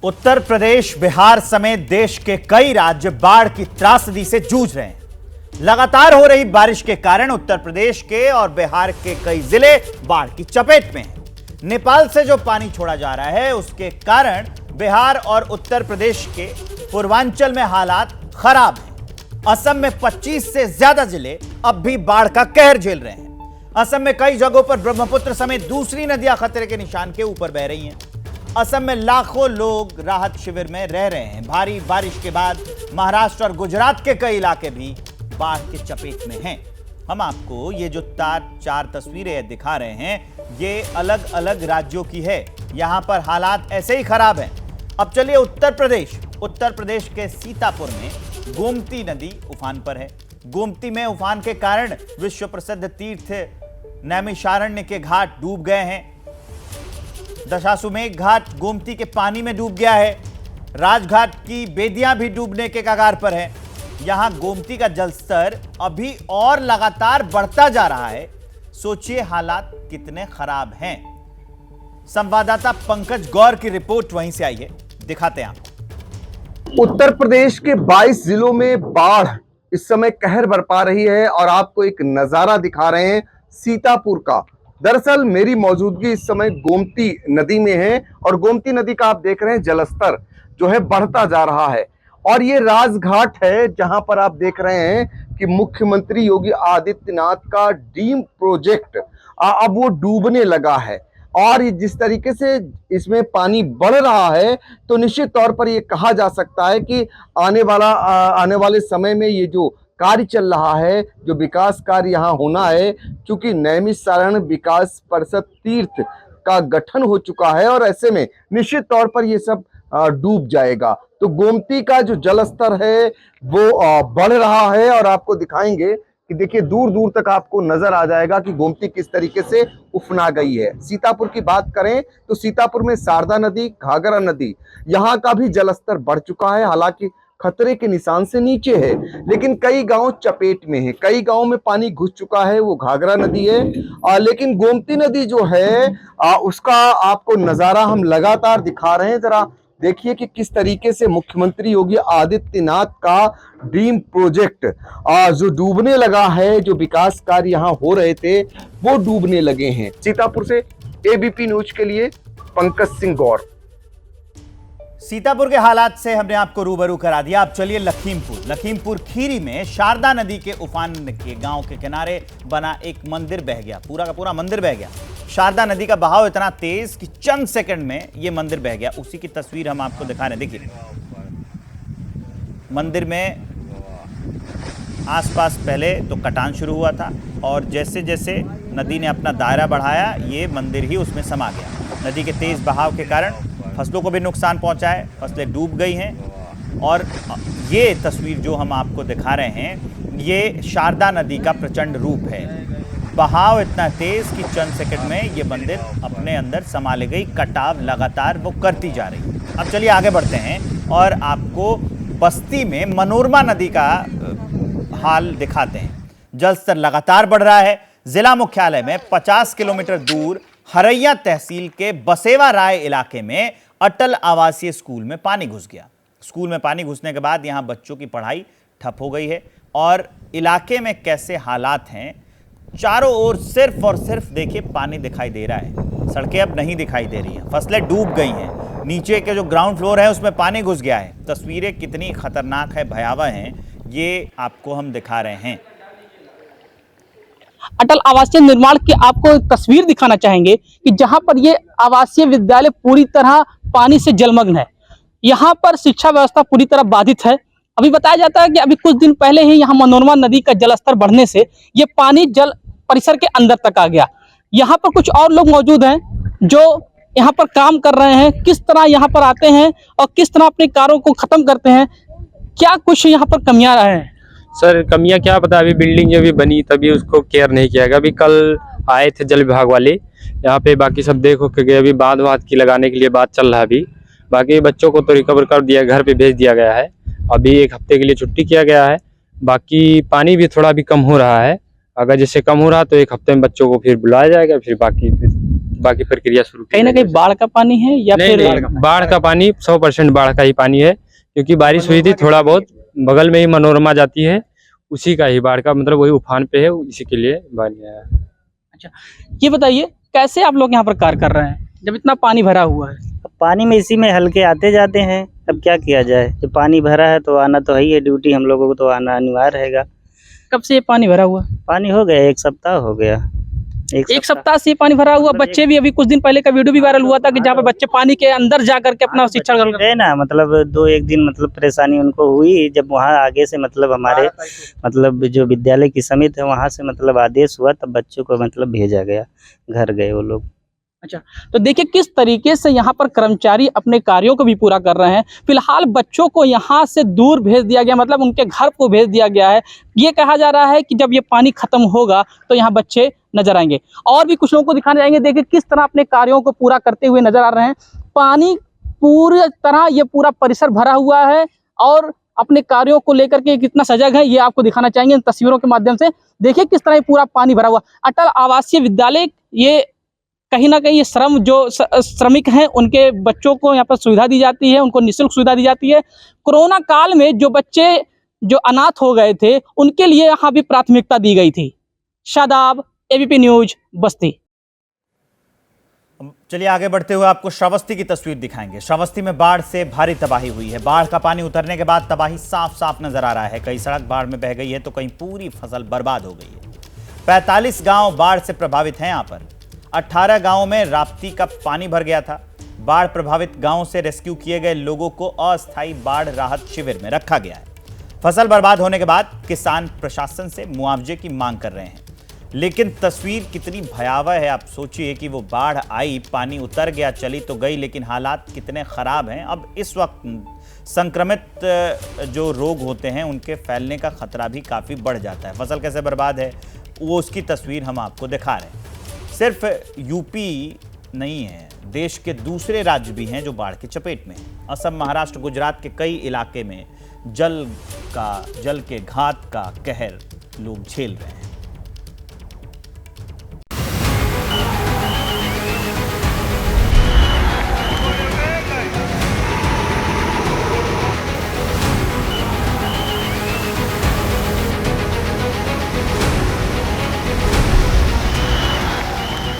उत्तर प्रदेश, बिहार समेत देश के कई राज्य बाढ़ की त्रासदी से जूझ रहे हैं। लगातार हो रही बारिश के कारण उत्तर प्रदेश के और बिहार के कई जिले बाढ़ की चपेट में हैं। नेपाल से जो पानी छोड़ा जा रहा है उसके कारण बिहार और उत्तर प्रदेश के पूर्वांचल में हालात खराब हैं। असम में 25 से ज्यादा जिले अब भी बाढ़ का कहर झेल रहे हैं। असम में कई जगहों पर ब्रह्मपुत्र समेत दूसरी नदियां खतरे के निशान के ऊपर बह रही हैं। असम में लाखों लोग राहत शिविर में रह रहे हैं। भारी बारिश के बाद महाराष्ट्र और गुजरात के कई इलाके भी बाढ़ की चपेट में हैं। हम आपको ये जो चार तस्वीरें दिखा रहे हैं, ये अलग अलग राज्यों की है। यहां पर हालात ऐसे ही खराब हैं। अब चलिए उत्तर प्रदेश के सीतापुर में गोमती नदी उफान पर है। गोमती में उफान के कारण विश्व प्रसिद्ध तीर्थ नैमिषारण्य के घाट डूब गए हैं। दशाश्वमेध घाट गोमती के पानी में डूब गया है। राजघाट की बेदियां भी डूबने के कगार पर है। यहां गोमती का जलस्तर अभी और लगातार बढ़ता जा रहा है। सोचिए हालात कितने खराब हैं। संवाददाता पंकज गौर की रिपोर्ट वहीं से आई है, दिखाते हैं आपको। उत्तर प्रदेश के 22 जिलों में बाढ़ इस समय कहर बरपा रही है और आपको एक नजारा दिखा रहे हैं सीतापुर का। दरअसल मेरी मौजूदगी इस समय गोमती नदी में है और गोमती नदी का आप देख रहे हैं जलस्तर जो है बढ़ता जा रहा है। और ये राजघाट है जहां पर आप देख रहे हैं कि मुख्यमंत्री योगी आदित्यनाथ का डीम प्रोजेक्ट अब वो डूबने लगा है। और जिस तरीके से इसमें पानी बढ़ रहा है तो निश्चित तौर पर ये कहा जा सकता है कि आने वाले समय में ये जो कार्य चल रहा है, जो विकास कार्य यहाँ होना है, क्योंकि नैमिषारण्य विकास परिषद तीर्थ का गठन हो चुका है और ऐसे में निश्चित तौर पर ये सब डूब जाएगा। तो गोमती का जो जलस्तर है वो बढ़ रहा है और आपको दिखाएंगे कि देखिए दूर दूर तक आपको नजर आ जाएगा कि गोमती किस तरीके से उफना गई है। सीतापुर की बात करें तो सीतापुर में शारदा नदी, घाघरा नदी, यहाँ का भी जलस्तर बढ़ चुका है। हालांकि खतरे के निशान से नीचे है, लेकिन कई गांव चपेट में है। कई गांव में पानी घुस चुका है, वो घाघरा नदी है। लेकिन गोमती नदी जो है उसका आपको नजारा हम लगातार दिखा रहे हैं। जरा देखिए कि किस तरीके से मुख्यमंत्री योगी आदित्यनाथ का ड्रीम प्रोजेक्ट जो डूबने लगा है, जो विकास कार्य यहाँ हो रहे थे वो डूबने लगे हैं। सीतापुर से एबीपी न्यूज के लिए पंकज सिंह गौर। सीतापुर के हालात से हमने आपको रूबरू करा दिया। अब चलिए लखीमपुर खीरी में शारदा नदी के उफान के गांव के किनारे बना एक मंदिर बह गया। पूरा का पूरा मंदिर बह गया। शारदा नदी का बहाव इतना तेज कि चंद सेकंड में यह मंदिर बह गया। उसी की तस्वीर हम आपको दिखा रहे हैं। देखिए मंदिर में आसपास पहले तो कटान शुरू हुआ था और जैसे जैसे नदी ने अपना दायरा बढ़ाया, ये मंदिर ही उसमें समा गया। नदी के तेज बहाव के कारण फसलों को भी नुकसान पहुंचा है। फसलें डूब गई हैं। और ये तस्वीर जो हम आपको दिखा रहे हैं, ये शारदा नदी का प्रचंड रूप है। बहाव इतना तेज कि चंद सेकंड में ये मंदिर अपने अंदर समा ले गई। कटाव लगातार वो करती जा रही है। अब चलिए आगे बढ़ते हैं और आपको बस्ती में मनोरमा नदी का हाल दिखाते हैं। जलस्तर लगातार बढ़ रहा है। जिला मुख्यालय में 50 किलोमीटर दूर हरैया तहसील के बसेवा राय इलाके में अटल आवासीय स्कूल में पानी घुस गया। स्कूल में पानी घुसने के बाद यहां बच्चों की पढ़ाई ठप हो गई है। और इलाके में कैसे हालात हैं, चारों ओर सिर्फ और सिर्फ देखिए पानी दिखाई दे रहा है। सड़कें अब नहीं दिखाई दे रही हैं। फसलें डूब गई हैं। नीचे के जो ग्राउंड फ्लोर है उसमें पानी घुस गया है। तस्वीरें कितनी खतरनाक है, भयावह हैं, ये आपको हम दिखा रहे हैं। अटल आवासीय निर्माण की आपको एक तस्वीर दिखाना चाहेंगे कि जहां पर ये आवासीय विद्यालय पूरी तरह पानी से जलमग्न है। यहाँ पर शिक्षा व्यवस्था पूरी तरह बाधित है। अभी बताया जाता है कि अभी कुछ दिन पहले ही यहाँ मनोरमा नदी का जलस्तर बढ़ने से ये पानी जल परिसर के अंदर तक आ गया। यहाँ पर कुछ और लोग मौजूद हैं जो यहाँ पर काम कर रहे हैं। किस तरह यहाँ पर आते हैं और किस तरह अपने कार्यों को खत्म करते हैं, क्या कुछ यहाँ पर कमियां रहे हैं? सर कमियां क्या पता, अभी बिल्डिंग जब भी बनी तभी उसको केयर नहीं किया गया। अभी कल आए थे जल विभाग वाले यहाँ पे, बाकी सब देखो कि अभी बांध वाद की लगाने के लिए बात चल रहा है। अभी बाकी बच्चों को तो रिकवर कर दिया, घर पे भेज दिया गया है। अभी एक हफ्ते के लिए छुट्टी किया गया है। बाकी पानी भी थोड़ा भी कम हो रहा है। अगर जैसे कम हो रहा तो एक हफ्ते में बच्चों को फिर बुलाया जाएगा, फिर बाकी फिर बाकी प्रक्रिया शुरू की कहीं ना जाएगी। कहीं बाढ़ का पानी है या नहीं, फिर नहीं, बाढ़ का पानी 100% बाढ़ का ही पानी है, क्योंकि बारिश हुई थी थोड़ा बहुत, बगल में ही मनोरमा जाती है, उसी का ही बाढ़ का मतलब वही उफान पे है, इसी के लिए पानी आया। ये बताइए कैसे आप लोग यहाँ पर कार्य कर रहे हैं जब इतना पानी भरा हुआ है? अब पानी में इसी में हल्के आते जाते हैं, अब क्या किया जाए, जब पानी भरा है तो आना तो है ही है, ड्यूटी हम लोगों को तो आना अनिवार्य रहेगा। कब से ये पानी भरा हुआ है? पानी हो गया, एक सप्ताह हो गया। एक सप्ताह से ये पानी भरा हुआ। मतलब बच्चे भी अभी कुछ दिन पहले का वीडियो भी वायरल हुआ था कि जहाँ पे बच्चे पानी के अंदर जा करके अपना शिक्षण कर रहे है ना, मतलब 2-1 दिन मतलब परेशानी उनको हुई, जब वहाँ आगे से मतलब हमारे मतलब जो विद्यालय की समिति है वहाँ से मतलब आदेश हुआ, तब बच्चों को मतलब भेजा गया, घर गए वो लोग। तो देखिए किस तरीके से यहाँ पर कर्मचारी अपने कार्यों को भी पूरा कर रहे हैं। फिलहाल बच्चों को यहाँ से दूर भेज दिया गया, मतलब उनके घर को भेज दिया गया है। ये कहा जा रहा है कि जब ये पानी खत्म होगा तो यहाँ बच्चे नजर आएंगे। और भी कुछ लोगों को दिखाने जाएंगे। देखिए किस तरह अपने कार्यों को पूरा करते हुए नजर आ रहे हैं। पानी पूरी तरह ये पूरा परिसर भरा हुआ है और अपने कार्यों को लेकर के कितना सजग है ये आपको दिखाना चाहेंगे इन तस्वीरों के माध्यम से। देखिए किस तरह ये पूरा पानी भरा हुआ। अटल आवासीय विद्यालय ये कहीं ना कहीं ये श्रमिक हैं, उनके बच्चों को यहाँ पर सुविधा दी जाती है, उनको निःशुल्क सुविधा दी जाती है। कोरोना काल में जो बच्चे जो अनाथ हो गए थे उनके लिए यहाँ भी प्राथमिकता दी गई थी। शादाब, एबीपी न्यूज, बस्ती। चलिए आगे बढ़ते हुए आपको श्रावस्ती की तस्वीर दिखाएंगे। श्रावस्ती में बाढ़ से भारी तबाही हुई है। बाढ़ का पानी उतरने के बाद तबाही साफ साफ नजर आ रहा है। कई सड़क बाढ़ में बह गई है तो कहीं पूरी फसल बर्बाद हो गई है। 45 गांव बाढ़ से प्रभावित हैं। यहाँ पर 18 गांवों में राप्ती का पानी भर गया था। बाढ़ प्रभावित गांवों से रेस्क्यू किए गए लोगों को अस्थायी बाढ़ राहत शिविर में रखा गया है। फसल बर्बाद होने के बाद किसान प्रशासन से मुआवजे की मांग कर रहे हैं, लेकिन तस्वीर कितनी भयावह है। आप सोचिए कि वो बाढ़ आई, पानी उतर गया, चली तो गई, लेकिन हालात कितने खराब हैं। अब इस वक्त संक्रमित जो रोग होते हैं उनके फैलने का खतरा भी काफ़ी बढ़ जाता है। फसल कैसे बर्बाद है वो उसकी तस्वीर हम आपको दिखा रहे हैं। सिर्फ यूपी नहीं है, देश के दूसरे राज्य भी हैं जो बाढ़ की चपेट में हैं। असम, महाराष्ट्र, गुजरात के कई इलाके में जल के घात का कहर लोग झेल रहे हैं।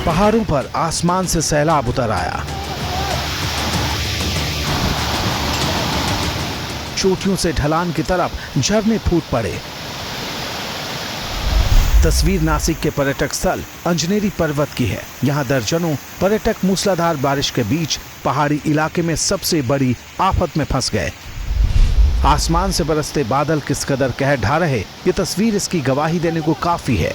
पहाड़ों पर आसमान से सैलाब उतर आया। चोटियों से ढलान की तरफ झरने फूट पड़े। तस्वीर नासिक के पर्यटक स्थल अंजनेरी पर्वत की है। यहाँ दर्जनों पर्यटक मूसलाधार बारिश के बीच पहाड़ी इलाके में सबसे बड़ी आफत में फंस गए। आसमान से बरसते बादल किस कदर कहर ढा रहे, ये तस्वीर इसकी गवाही देने को काफी है।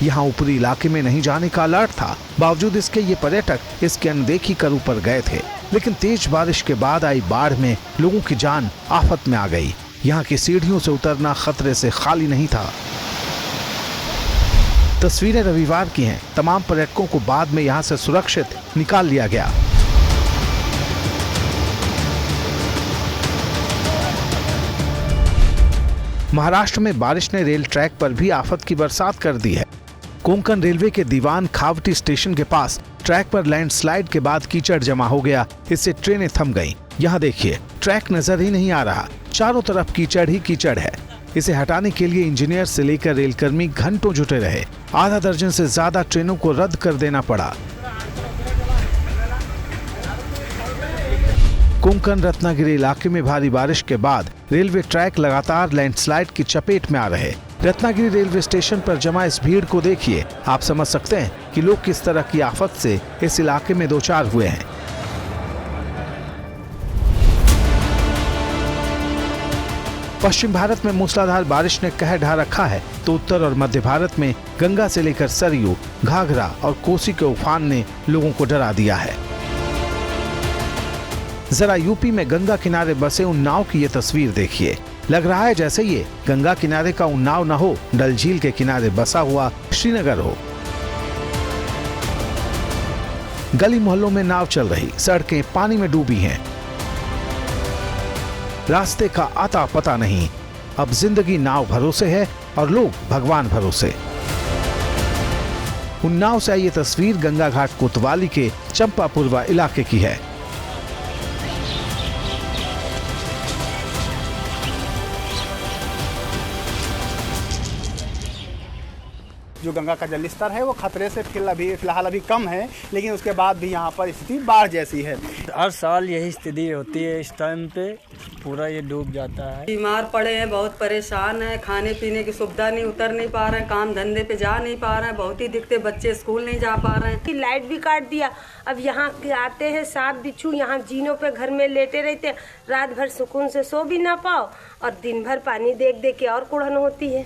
यहाँ ऊपरी इलाके में नहीं जाने का अलर्ट था, बावजूद इसके ये पर्यटक इसकी अनदेखी कर ऊपर गए थे। लेकिन तेज बारिश के बाद आई बाढ़ में लोगों की जान आफत में आ गई। यहाँ की सीढ़ियों से उतरना खतरे से खाली नहीं था। तस्वीरें रविवार की हैं। तमाम पर्यटकों को बाद में यहाँ से सुरक्षित निकाल लिया गया। महाराष्ट्र में बारिश ने रेल ट्रैक पर भी आफत की बरसात कर दी है। कोंकण रेलवे के दीवान खावटी स्टेशन के पास ट्रैक पर लैंडस्लाइड के बाद कीचड़ जमा हो गया, इससे ट्रेनें थम गईं। यहाँ देखिए, ट्रैक नजर ही नहीं आ रहा, चारों तरफ कीचड़ ही कीचड़ है। इसे हटाने के लिए इंजीनियर से लेकर रेलकर्मी घंटों जुटे रहे। आधा दर्जन से ज्यादा ट्रेनों को रद्द कर देना पड़ा। कोंकण रत्नागिरी इलाके में भारी बारिश के बाद रेलवे ट्रैक लगातार लैंडस्लाइड की चपेट में आ रहे। रत्नागिरी रेलवे स्टेशन पर जमा इस भीड़ को देखिए, आप समझ सकते हैं कि लोग किस तरह की आफत से इस इलाके में दो चार हुए हैं। पश्चिम भारत में मूसलाधार बारिश ने कहर ढा रखा है तो उत्तर और मध्य भारत में गंगा से लेकर सरयू, घाघरा और कोसी के उफान ने लोगों को डरा दिया है। जरा यूपी में गंगा किनारे बसे उन्नाव की ये तस्वीर देखिए। लग रहा है जैसे ये गंगा किनारे का उन्नाव न हो, डल झील के किनारे बसा हुआ श्रीनगर हो। गली मोहल्लों में नाव चल रही, सड़कें पानी में डूबी हैं। रास्ते का आता पता नहीं। अब जिंदगी नाव भरोसे है और लोग भगवान भरोसे। उन्नाव से ये तस्वीर गंगा घाट कोतवाली के चंपापुरवा इलाके की है। जो गंगा का जल स्तर है वो खतरे से फिलहाल अभी कम है, लेकिन उसके बाद भी यहाँ पर स्थिति बाढ़ जैसी है। हर साल यही स्थिति होती है, इस टाइम पे पूरा ये डूब जाता है। बीमार पड़े हैं, बहुत परेशान हैं, खाने पीने की सुविधा नहीं, उतर नहीं पा रहे हैं, काम धंधे पे जा नहीं पा रहे हैं, बहुत ही दिक्कत, बच्चे स्कूल नहीं जा पा रहे हैं। लाइट भी काट दिया। अब यहाँ आते हैं 7 बिच्छू, यहाँ जीनों पे घर में लेटे रहते हैं, रात भर सुकून से सो भी ना पाओ और दिन भर पानी देख देख के और कुड़न होती है।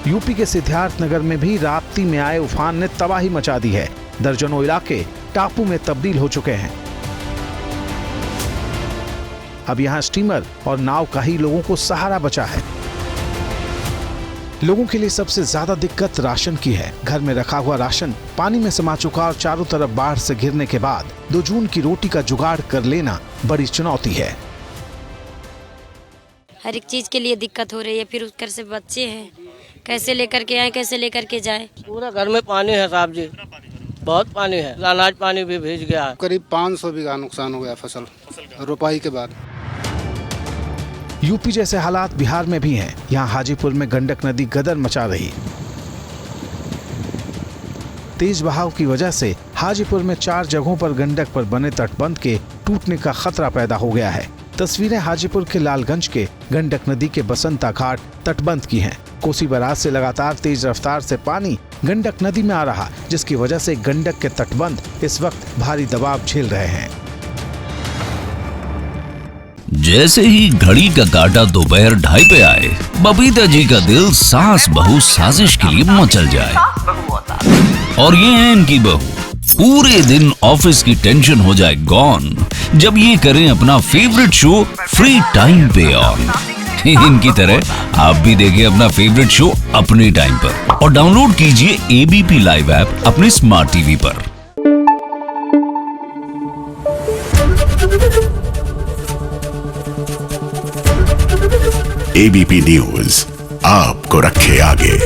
यूपी के सिद्धार्थनगर में भी राप्ती में आए उफान ने तबाही मचा दी है। दर्जनों इलाके टापू में तब्दील हो चुके हैं। अब यहाँ स्टीमर और नाव का ही लोगों को सहारा बचा है। लोगों के लिए सबसे ज्यादा दिक्कत राशन की है। घर में रखा हुआ राशन पानी में समा चुका और चारों तरफ बाढ़ से घिरने के बाद 2 जून की रोटी का जुगाड़ कर लेना बड़ी चुनौती है। हर एक चीज के लिए दिक्कत हो रही है, फिर उसकर से बच्चे हैं, कैसे लेकर के आए, कैसे लेकर के जाए। पूरा घर में पानी है साहब जी, बहुत पानी है, अनाज पानी भी भीज गया। करीब 500 बीघा नुकसान हो गया फसल रोपाई के बाद। यूपी जैसे हालात बिहार में भी हैं। यहाँ हाजीपुर में गंडक नदी गदर मचा रही। तेज बहाव की वजह से हाजीपुर में 4 जगहों पर गंडक पर बने तटबंध के टूटने का खतरा पैदा हो गया है। तस्वीरें हाजीपुर के लालगंज के गंडक नदी के बसंता घाट तटबंध की हैं। कोसी बराज से लगातार तेज रफ्तार से पानी गंडक नदी में आ रहा, जिसकी वजह से गंडक के तटबंध इस वक्त भारी दबाव झेल रहे हैं। जैसे ही घड़ी का काटा दोपहर 2:30 पे आए, बबीता जी का दिल सास बहू साजिश के लिए मचल जाए। और ये है इनकी बहू, पूरे दिन ऑफिस की टेंशन हो जाए गॉन जब ये करें अपना फेवरेट शो फ्री टाइम पे ऑन। इनकी तरह आप भी देखें अपना फेवरेट शो अपने टाइम पर और डाउनलोड कीजिए एबीपी लाइव ऐप अपने स्मार्ट टीवी पर। एबीपी न्यूज आपको रखे आगे।